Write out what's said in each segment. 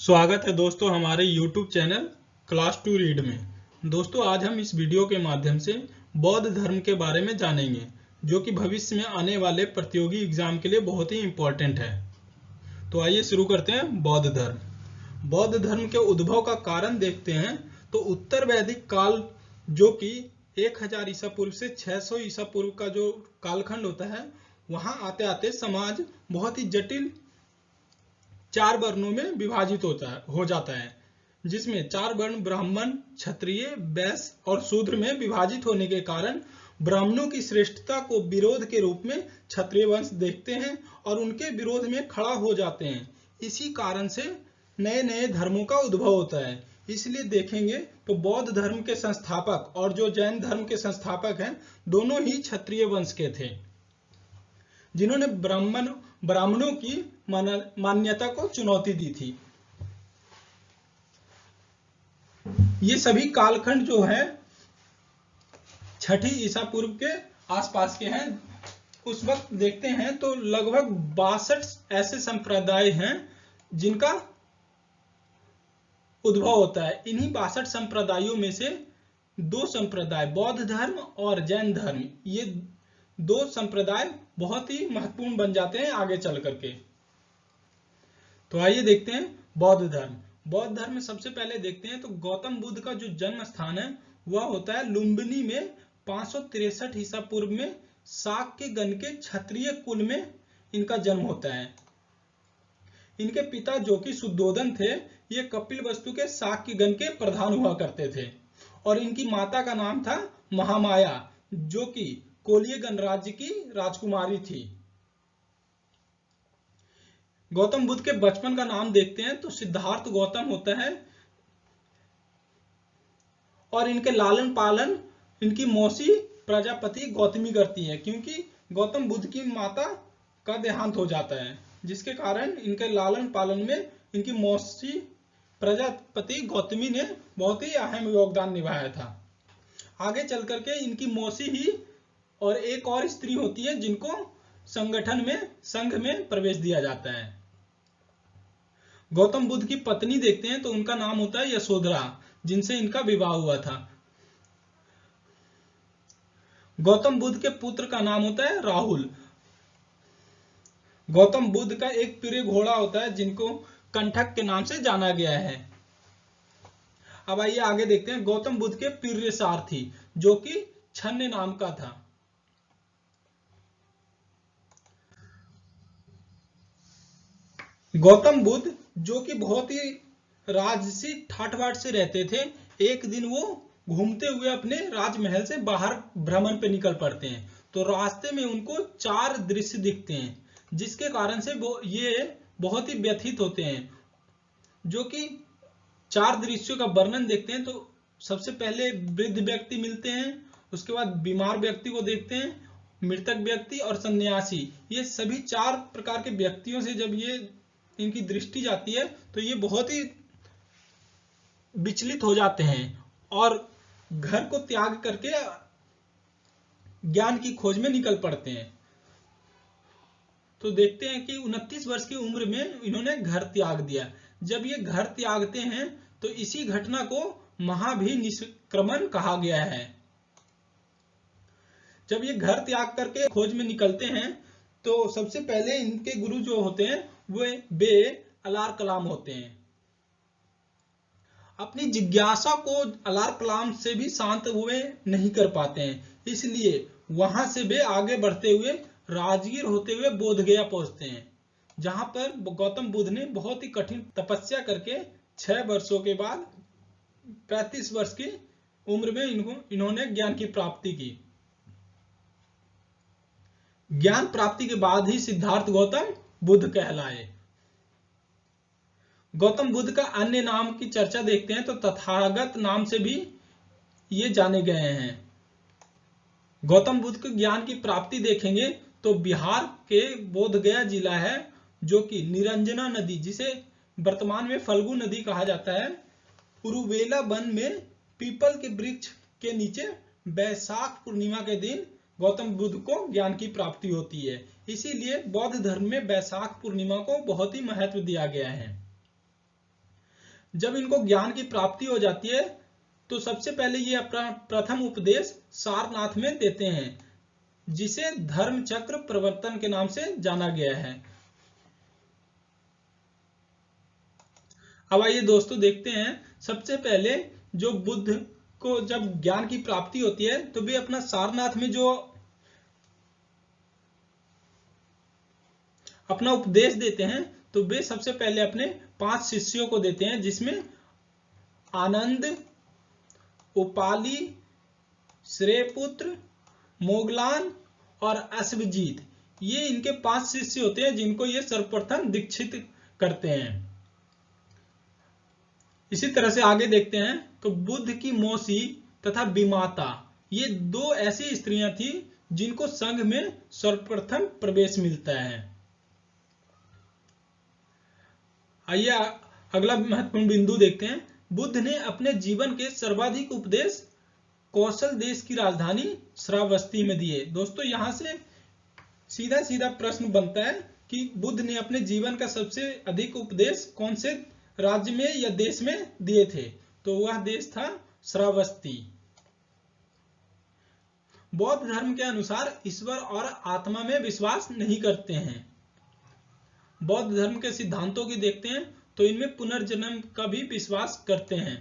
स्वागत है दोस्तों हमारे YouTube channel class to read में। दोस्तों आज हम इस वीडियो के माध्यम से बौद्ध धर्म के बारे में जानेंगे, जो कि भविष्य में आने वाले प्रतियोगी एग्जाम के लिए बहुत ही इम्पोर्टेंट है। तो आइए शुरू करते हैं। बौद्ध धर्म। बौद्ध धर्म के उद्भव का कारण देखते हैं तो उत्तर वैदिक काल, जो कि 1000 ईसा पूर्व से 600 ईसा पूर्व का जो कालखंड होता है, वहां आते आते समाज बहुत ही जटिल 4 वर्णों में विभाजित हो जाता है, जिसमें 4 वर्ण ब्राह्मण, क्षत्रिय, वैश्य और शूद्र में विभाजित होने के कारण ब्राह्मणों की श्रेष्ठता को विरोध के रूप में क्षत्रिय वंश देखते हैं और उनके विरोध में खड़ा हो जाते हैं। इसी कारण से नए नए धर्मों का उद्भव होता है। इसलिए देखेंगे तो बौद्ध धर्म के संस्थापक और जो जैन धर्म के संस्थापक हैं, दोनों ही क्षत्रिय वंश के थे, जिन्होंने ब्राह्मणों की मान्यता को चुनौती दी थी। ये सभी कालखंड जो है 6ठी ईसा पूर्व के आसपास के हैं। उस वक्त देखते हैं तो लगभग 62 ऐसे संप्रदाय हैं जिनका उद्भव होता है। इन्हीं 62 संप्रदायों में से 2 संप्रदाय, बौद्ध धर्म और जैन धर्म, ये 2 संप्रदाय बहुत ही महत्वपूर्ण बन जाते हैं आगे चल करके। तो आइए देखते हैं बौद्ध धर्म। बौद्ध धर्म में सबसे पहले देखते हैं तो गौतम बुद्ध का जो जन्म स्थान है वह होता है लुम्बिनी में। 563 ईसा पूर्व में शाक्य गण के क्षत्रिय कुल में इनका जन्म होता है। इनके पिता जो कि शुद्धोदन थे, ये कपिलवस्तु के शाक्य गण के प्रधान हुआ करते थे, और इनकी माता का नाम था महामाया, जो कि कोलिय गणराज्य की राजकुमारी थी। गौतम बुद्ध के बचपन का नाम देखते हैं तो सिद्धार्थ गौतम होता है, और इनके लालन पालन इनकी मौसी प्रजापति गौतमी करती है, क्योंकि गौतम बुद्ध की माता का देहांत हो जाता है, जिसके कारण इनके लालन पालन में इनकी मौसी प्रजापति गौतमी ने बहुत ही अहम योगदान निभाया था। आगे चल करके इनकी मौसी ही और एक और स्त्री होती है जिनको संघ में प्रवेश दिया जाता है। गौतम बुद्ध की पत्नी देखते हैं तो उनका नाम होता है यशोधरा, जिनसे इनका विवाह हुआ था। गौतम बुद्ध के पुत्र का नाम होता है राहुल। गौतम बुद्ध का एक प्रिय घोड़ा होता है जिनको कंठक के नाम से जाना गया है। अब आइए आगे देखते हैं गौतम बुद्ध के प्रिय सारथी, जो कि छन्न नाम का था। गौतम बुद्ध जो कि बहुत ही राजसी ठाठ-बाट से रहते थे, एक दिन वो घूमते हुए अपने राजमहल से बाहर भ्रमण पे निकल पड़ते हैं। तो रास्ते में उनको 4 दृश्य दिखते हैं, जिसके कारण से ये बहुत ही व्यथित होते हैं। जो कि 4 दृश्यों का वर्णन देखते हैं तो सबसे पहले वृद्ध व्यक्ति मिलते हैं, उसके बाद बीमार व्यक्ति को देखते हैं, मृतक व्यक्ति और सन्यासी। ये सभी 4 प्रकार के व्यक्तियों से जब ये इनकी दृष्टि जाती है तो ये बहुत ही विचलित हो जाते हैं और घर को त्याग करके ज्ञान की खोज में निकल पड़ते हैं। तो देखते हैं कि 29 वर्ष की उम्र में इन्होंने घर त्याग दिया। जब ये घर त्यागते हैं तो इसी घटना को महाभिनिष्क्रमण कहा गया है। जब ये घर त्याग करके खोज में निकलते हैं तो सबसे पहले इनके गुरु जो होते हैं वे अलार कलाम होते हैं। अपनी जिज्ञासा को अलार कलाम से भी शांत हुए नहीं कर पाते हैं, इसलिए वहां से वे आगे बढ़ते हुए राजगीर होते हुए बोधगया पहुंचते हैं, जहां पर गौतम बुद्ध ने बहुत ही कठिन तपस्या करके 6 वर्षों के बाद 35 वर्ष की उम्र में इन्होंने ज्ञान की प्राप्ति की। ज्ञान प्राप्ति के बाद ही सिद्धार्थ गौतम बुद्ध कहलाए। गौतम बुद्ध का अन्य नाम की चर्चा देखते हैं तो तथागत नाम से भी ये जाने गए हैं। गौतम बुद्ध के ज्ञान की प्राप्ति देखेंगे तो बिहार के बोधगया जिला है, जो कि निरंजना नदी, जिसे वर्तमान में फल्गु नदी कहा जाता है, उरुवेला वन में पीपल के वृक्ष के नीचे वैशाख पूर्णिमा के दिन गौतम बुद्ध को ज्ञान की प्राप्ति होती है। इसीलिए बौद्ध धर्म में वैशाख पूर्णिमा को बहुत ही महत्व दिया गया है। जब इनको ज्ञान की प्राप्ति हो जाती है तो सबसे पहले ये अपना प्रथम उपदेश सारनाथ में देते हैं, जिसे धर्म चक्र प्रवर्तन के नाम से जाना गया है। अब आइए दोस्तों देखते हैं, सबसे पहले जो बुद्ध को जब ज्ञान की प्राप्ति होती है तो वे अपना सारनाथ में जो अपना उपदेश देते हैं तो वे सबसे पहले अपने 5 शिष्यों को देते हैं, जिसमें आनंद, उपाली, श्रेयपुत्र, मोगलान और अश्वजीत, ये इनके 5 शिष्य होते हैं जिनको ये सर्वप्रथम दीक्षित करते हैं। इसी तरह से आगे देखते हैं तो बुद्ध की मौसी तथा विमाता, ये 2 ऐसी स्त्रियां थी जिनको संघ में सर्वप्रथम प्रवेश मिलता है। आइए अगला महत्वपूर्ण बिंदु देखते हैं। बुद्ध ने अपने जीवन के सर्वाधिक उपदेश कौशल देश की राजधानी श्रावस्ती में दिए। दोस्तों यहां से सीधा सीधा प्रश्न बनता है कि बुद्ध ने अपने जीवन का सबसे अधिक उपदेश कौन से राज्य में या देश में दिए थे, तो वह देश था श्रावस्ती। बौद्ध धर्म के अनुसार ईश्वर और आत्मा में विश्वास नहीं करते हैं। बौद्ध धर्म के सिद्धांतों की देखते हैं तो इनमें पुनर्जन्म का भी विश्वास करते हैं।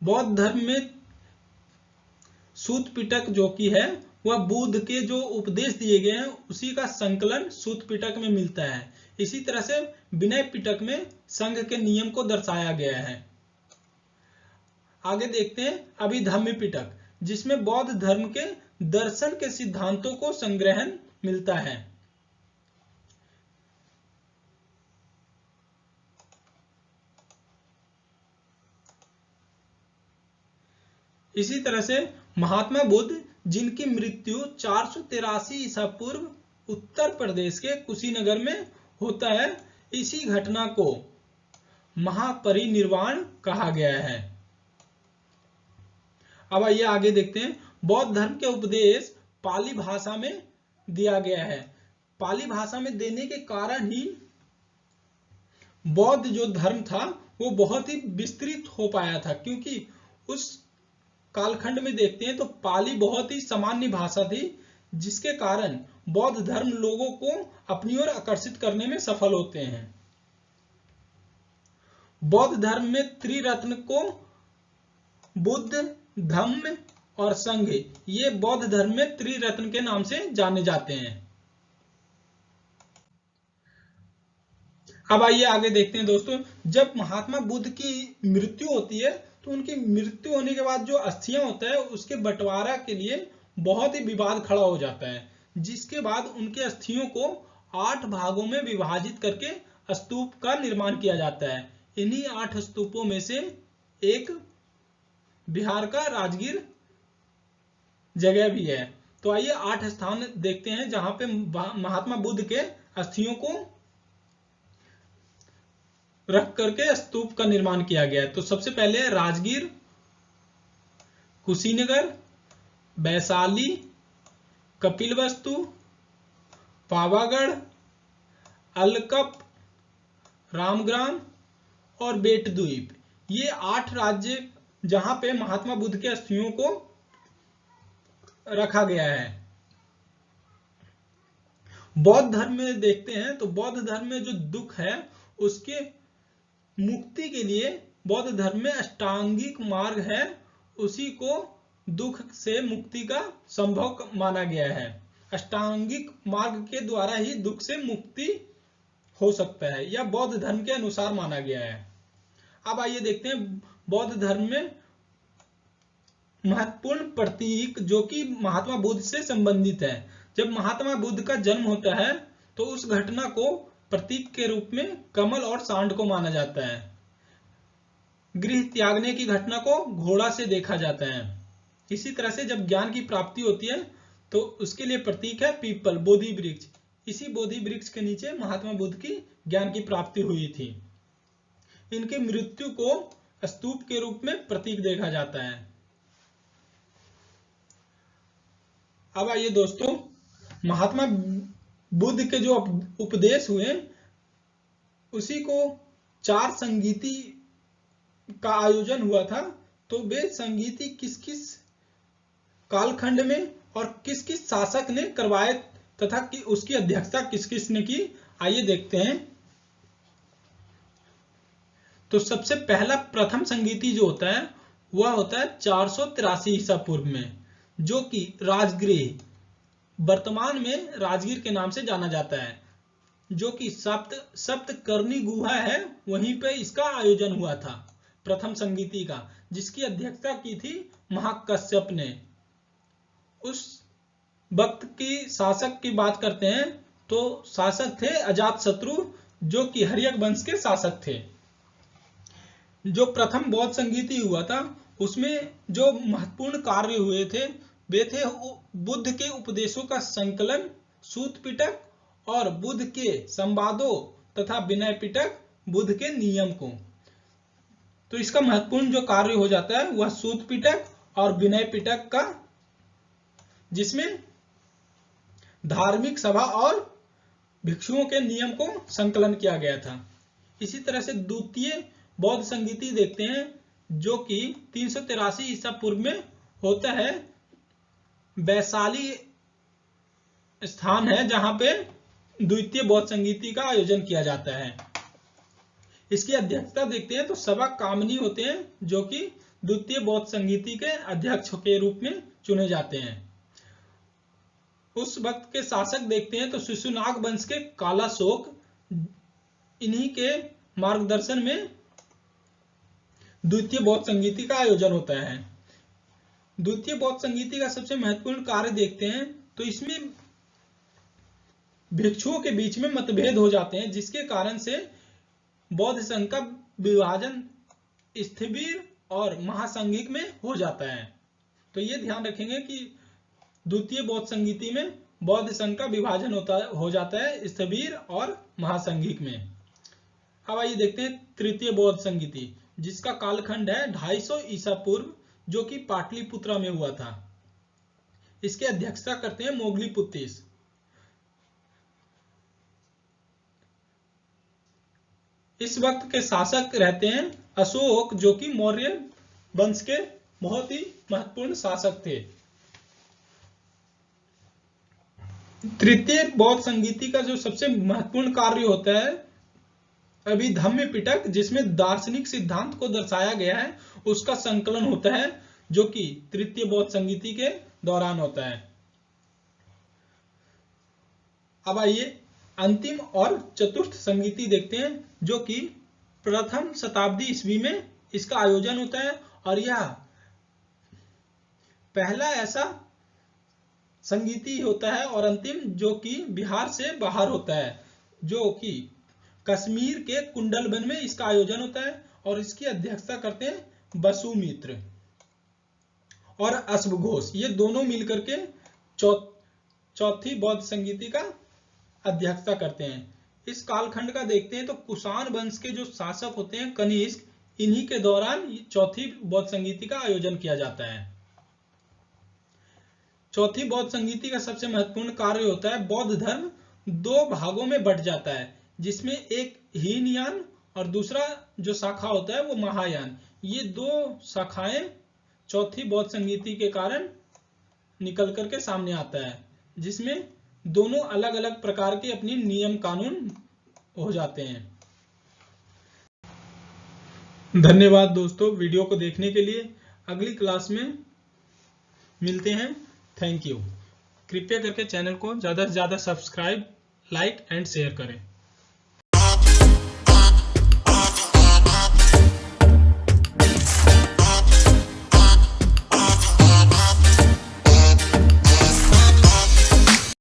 बौद्ध धर्म में सूत पिटक जो कि है वह बुद्ध के जो उपदेश दिए गए हैं उसी का संकलन सूत पिटक में मिलता है। इसी तरह से विनय पिटक में संघ के नियम को दर्शाया गया है। आगे देखते हैं अभिधम्म पिटक, जिसमें बौद्ध धर्म के दर्शन के सिद्धांतों को संग्रहण मिलता है। इसी तरह से महात्मा बुद्ध, जिनकी मृत्यु 483 ईसा पूर्व उत्तर प्रदेश के कुशीनगर में होता है, इसी घटना को महापरिनिर्वाण कहा गया है। अब आइए आगे देखते हैं। बौद्ध धर्म के उपदेश पाली भाषा में दिया गया है। पाली भाषा में देने के कारण ही बौद्ध जो धर्म था वो बहुत ही विस्तृत हो पाया था, क्योंकि उस कालखंड में देखते हैं तो पाली बहुत ही सामान्य भाषा थी, जिसके कारण बौद्ध धर्म लोगों को अपनी ओर आकर्षित करने में सफल होते हैं। बौद्ध धर्म में त्रिरत्न को बुद्ध, धम्म और संघ, ये बौद्ध धर्म में त्रिरत्न के नाम से जाने जाते हैं। अब आइए आगे देखते हैं दोस्तों, जब महात्मा बुद्ध की मृत्यु होती है तो उनकी मृत्यु होने के बाद जो अस्थियां होता है उसके बंटवारा के लिए बहुत ही विवाद खड़ा हो जाता है, जिसके बाद उनके अस्थियों को 8 भागों में विभाजित करके स्तूप का निर्माण किया जाता है। इन्हीं 8 स्तूपों में से एक बिहार का राजगीर जगह भी है। तो आइए 8 स्थान देखते हैं जहां पे महात्मा बुद्ध के अस्थियों को रख करके स्तूप का निर्माण किया गया है। तो सबसे पहले राजगीर, कुशीनगर, वैशाली, कपिलवस्तु, पावागढ़, अलकप, रामग्राम और बेटद्वीप, ये 8 राज्य जहां पे महात्मा बुद्ध के अस्थियों को रखा गया है। बौद्ध धर्म में देखते हैं तो बौद्ध धर्म में जो दुख है उसके मुक्ति के लिए बौद्ध धर्म में अष्टांगिक मार्ग है, उसी को दुख से मुक्ति का संभव माना गया है। अष्टांगिक मार्ग के द्वारा ही दुख से मुक्ति हो सकता है, यह बौद्ध धर्म के अनुसार माना गया है। अब आइए देखते हैं बौद्ध धर्म में महत्वपूर्ण प्रतीक जो कि महात्मा बुद्ध से संबंधित है। जब महात्मा बुद्ध का जन्म होता है तो उस घटना को प्रतीक के रूप में कमल और सांड को माना जाता है। गृह त्यागने की घटना को घोड़ा से देखा जाता है। इसी तरह से जब ज्ञान की प्राप्ति होती है तो उसके लिए प्रतीक है पीपल, बोधि वृक्ष। इसी बोधि वृक्ष के नीचे महात्मा बुद्ध की ज्ञान की प्राप्ति हुई थी। इनकी मृत्यु को स्तूप के रूप में प्रतीक देखा जाता है। अब आइए दोस्तों, महात्मा बुद्ध के जो उपदेश हुए उसी को 4 संगीति का आयोजन हुआ था। तो वे संगीति किस किस कालखंड में और किस किस शासक ने करवाए तथा कि उसकी अध्यक्षता किस किस ने की, आइए देखते हैं। तो सबसे पहला प्रथम संगीति जो होता है वह होता है 483 ईसा पूर्व में, जो कि राजगृह, वर्तमान में राजगीर के नाम से जाना जाता है, जो कि सप्तकर्णी गुहा है, वहीं पे इसका आयोजन हुआ था प्रथम संगीति का, जिसकी अध्यक्षता की थी महाकश्यप ने। उस वक्त की शासक की बात करते हैं तो शासक थे अजातशत्रु, जो कि हर्यक वंश के शासक थे। जो प्रथम बौद्ध संगीति हुआ था उसमें जो महत्वपूर्ण कार्य हुए थे वे थे बुद्ध के उपदेशों का संकलन, सूत पिटक और बुद्ध के संवादों तथा विनय पिटक, बुद्ध के नियम को। तो इसका महत्वपूर्ण जो कार्य हो जाता है वह सूत पिटक और विनय पिटक का, जिसमें धार्मिक सभा और भिक्षुओं के नियम को संकलन किया गया था। इसी तरह से द्वितीय बौद्ध संगीति देखते हैं, जो कि 383 ईसा पूर्व में होता है। वैशाली स्थान है जहां पे द्वितीय बौद्ध संगीति का आयोजन किया जाता है। इसकी अध्यक्षता देखते हैं तो सभा कामनी होते हैं, जो कि द्वितीय बौद्ध संगीति के अध्यक्ष के रूप में चुने जाते हैं। उस वक्त के शासक देखते हैं तो शिशुनाग वंश के कालाशोक, इन्हीं के मार्गदर्शन में द्वितीय बौद्ध संगीति का आयोजन होता है। द्वितीय बौद्ध संगीति का सबसे महत्वपूर्ण कार्य देखते हैं तो इसमें भिक्षुओं के बीच में मतभेद हो जाते हैं, जिसके कारण से बौद्ध संघ का विभाजन स्थविर और महासंघिक में हो जाता है। तो ये ध्यान रखेंगे कि द्वितीय बौद्ध संगीति में बौद्ध संघ का विभाजन हो जाता है स्थविर और महासंघिक में। अब आइए देखते हैं तृतीय बौद्ध संगीति, जिसका कालखंड है 250 ईसा पूर्व, जो कि पाटलिपुत्रा में हुआ था। इसके अध्यक्षता करते हैं मोगलीपुत्तीस। इस वक्त के शासक रहते हैं अशोक, जो कि मौर्य वंश के बहुत ही महत्वपूर्ण शासक थे। तृतीय बौद्ध संगीति का जो सबसे महत्वपूर्ण कार्य होता है अभिधम्य पिटक, जिसमें दार्शनिक सिद्धांत को दर्शाया गया है, उसका संकलन होता है, जो कि तृतीय बौद्ध संगीति के दौरान होता है। अब आइए अंतिम और चतुर्थ संगीति देखते हैं, जो कि प्रथम शताब्दी ईस्वी में इसका आयोजन होता है, और यह पहला ऐसा संगीति होता है और अंतिम जो कि बिहार से बाहर होता है, जो कि कश्मीर के कुंडलवन में इसका आयोजन होता है, और इसकी अध्यक्षता करते हैं वसुमित्र और अश्वघोष। ये दोनों मिलकर के चौथी बौद्ध संगीति का अध्यक्षता करते हैं। इस कालखंड का देखते हैं तो कुषाण वंश के जो शासक होते हैं कनिष्क, इन्हीं के दौरान चौथी बौद्ध संगीति का आयोजन किया जाता है। चौथी बौद्ध संगीति का सबसे महत्वपूर्ण कार्य होता है बौद्ध धर्म 2 भागों में बंट जाता है, जिसमें एक हीनयान और दूसरा जो शाखा होता है वो महायान। ये 2 शाखाएं चौथी बौद्ध संगीति के कारण निकल करके सामने आता है, जिसमें दोनों अलग अलग प्रकार के अपनी नियम कानून हो जाते हैं। धन्यवाद दोस्तों वीडियो को देखने के लिए। अगली क्लास में मिलते हैं। Thank you. कृपया करके चैनल को ज़्यादा से ज़्यादा सब्सक्राइब, लाइक एंड शेयर करें।